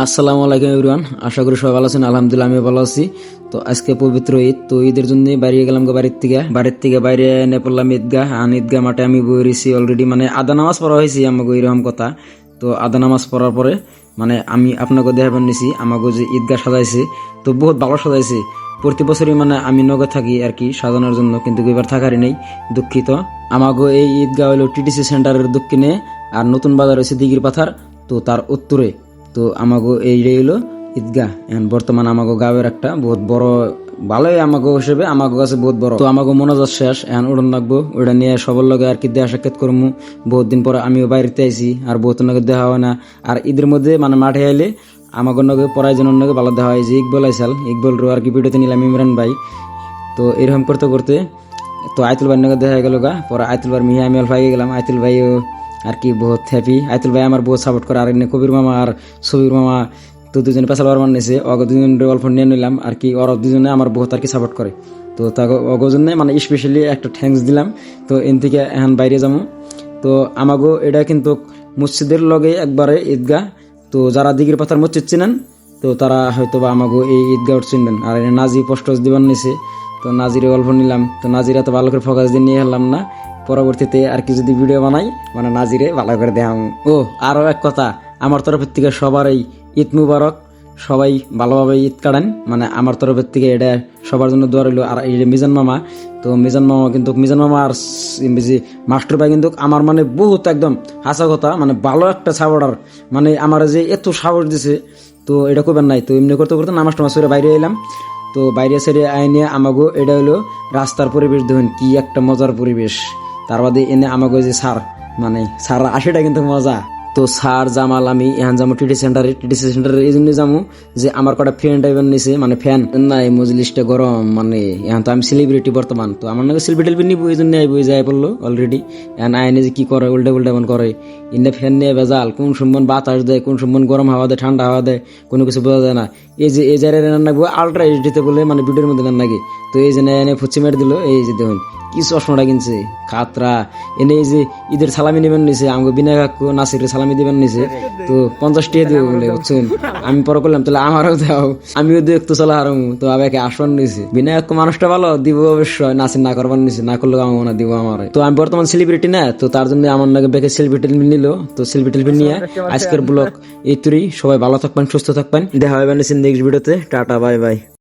আসসালামু আলাইকুম এভরিওয়ান, আশা করি সবাই ভালো আছেন। আলহামদুলিল্লাহ আমি ভালো আছি। তো আজকে পবিত্র ঈদ, তো ঈদের জন্য বাইরে গেলাম বাড়ির থেকে বাইরে এনে পড়লাম ঈদগাহ। ঈদগাহ মাঠে আমি বই রয়েছি অলরেডি, মানে আদা নামাজ পড়া হয়েছি আমাকে এরকম কথা। তো আদা নামাজ পড়ার পরে মানে আমি আপনাকে দেখাবেন নিছি আমাকে যে ঈদগাহ সাজাইছে, তো বহুত ভালো সাজাইছে। প্রতি বছরই মানে আমি নগদ থাকি আর কি সাজানোর জন্য, কিন্তু এবার থাকারই নেই, দুঃখিত। আমাকে এই ঈদগাহ হলো টিটিসি সেন্টারের দক্ষিণে, আর নতুন বাজার হয়েছে দিঘির পাথার, তো তার উত্তরে। তো আমাগো এই হলো ঈদগাহ। এখন বর্তমান আমাগো গাঁয়ের একটা বহুত বড়, ভালোই আমাগো হিসেবে আমাগো কাছে বহুত বড়। তো আমাগো মনোজাত শেষ, এখন উড়ন লাগবো, ওটা নিয়ে সবার লগে আর কি দেয়া সাক্ষাৎ করবো। বহুত দিন পরে আমিও বাইরেতে আইছি, আর বহুত নগে দেখা হয় না। আর ঈদের মধ্যে মানে মাঠে আইলে আমাগো নগে পরাইজনের নগে ভালো দেখা হয়। যে ইকবল আইসাল, ইকবল রো আর কি ভিডিওতে নিলাম, ইমরান ভাই। তো এরকম করতে করতে তো আইতুল ভাইয়ের নগে দেখা গেল গা। পরে আইতুল ভাই মিয়া আমি অল্প গেলাম। আইতুল ভাইও আর কি বহুত হ্যাপি। আইতুল ভাই আমার বহুত সাপোর্ট করে। আর এনে কবির মামা আর সবির মামা, তো দুজনে পেশাল বার মানিয়েছে। অগ দুজন অল্প নিয়ে নিলাম আর কি। ওরা দুজনে আমার বহুত আর কি সাপোর্ট করে। তো তাকে অগর জন্য মানে স্পেশালি একটা থ্যাঙ্কস দিলাম। তো এন থেকে এখন বাইরে যাবো। তো আমাগো এটা কিন্তু মসজিদের লগে একবারে ঈদগাহ। তো যারা দিঘির পাথার মসজিদ চিনেন, তো তারা হয়তো বা আমাগো এই ঈদগাহ চিনবেন। আর এনে নাজি পোস্ট দিবার নিছে, তো নাজিরে গল্প নিলাম। তো নাজিরা তো ভালো করে ফোকাস দিয়ে নিয়ে এলাম না, পরবর্তীতে আর কি যদি ভিডিও বানাই মানে নাজিরে ভালো করে দেখাম। ও আরো এক কথা, আমার তরফের থেকে সবার এই ঈদ মুবারক, সবাই ভালোভাবে ঈদ কাটান, মানে আমার তরফের থেকে এটা সবার জন্য দোয়া রইল। আর এই যে মিজান মামা, তো মিজান মামা আর মাস্টার ভাই কিন্তু আমার মানে বহুত একদম হাসা কথা, মানে ভালো একটা সাপোর্টার, মানে আমার যে এত সাহস দিছে, তো এটা করবেন নাই। তো এমনি করতে করতে নামাজ টামাজ করে বাইরে এলাম। তো বাইরে সেরে আইনে আমাগো এটা হলো রাস্তার পরিবেশ, দেখুন কি একটা মজার পরিবেশ। তার বাদে এনে আমাগো যে স্যার, মানে স্যার আশিটা কিন্তু মজা। তো স্যার জামাল আমি এখন যাবো টিটিসি সেন্টারে এই জন্য যাবো যে আমার কটা ফ্রেন্ড আইবার নিছে, মানে ফ্যান নাই, মজলিসটা গরম, মানে এখন তো আমি সেলিব্রিটি বর্তমান, তো আমার নাকি সেলিব্রিটি নিবো, এই জন্য আইবো যাই পড়লো অলরেডি। এখন আইনে যে কি করে উল্টা এমন করে, ইন্নে ফ্যান নিয়ে বেজাল, কোন সম্মান বাতাস দেয়, কোন সম্মান গরম হাওয়া দেয়, ঠান্ডা হাওয়া দেয়, কোনো কিছু বোঝা যায় না। এই যে এই জায়গায় রান্না নাকবো আলট্রা এইচডিতে বলে, মানে ভিডিওর মধ্যে রান্না নাকি। তো এই যে এনে ফুচি মেরে দিল, এই যে দেখুন কি চশমাটা কিনছে খাতরা। এনে এই যে ঈদের সালামি নেবেন নিছে, আমাকে বিনা কাকু নাসিরের সালামি দিবেন নিছে, তো 50 টাকা দিবে বলে, বুঝছেন। আমি পরে করলাম তাহলে আমারও দাও, আমিও দু একটু চলা হারাম। তো আবেকে আসন নিছে, বিনা কাকু মানুষটা ভালো, দিব অবশ্যই, নাসির না করবার নিছে, না করলেও আমার মনে দিব আমার। তো আমি বর্তমান সেলিব্রিটি না, তো তার জন্য আমার নাকি বেকে সেলিব্রিটি নিল। তো সেলিব্রিটি নিয়ে আজকের ব্লগ এই তুই, সবাই ভালো থাকবেন, সুস্থ থাকবেন, দেখা হবে নেক্সট ভিডিওতে। Tata, bye bye.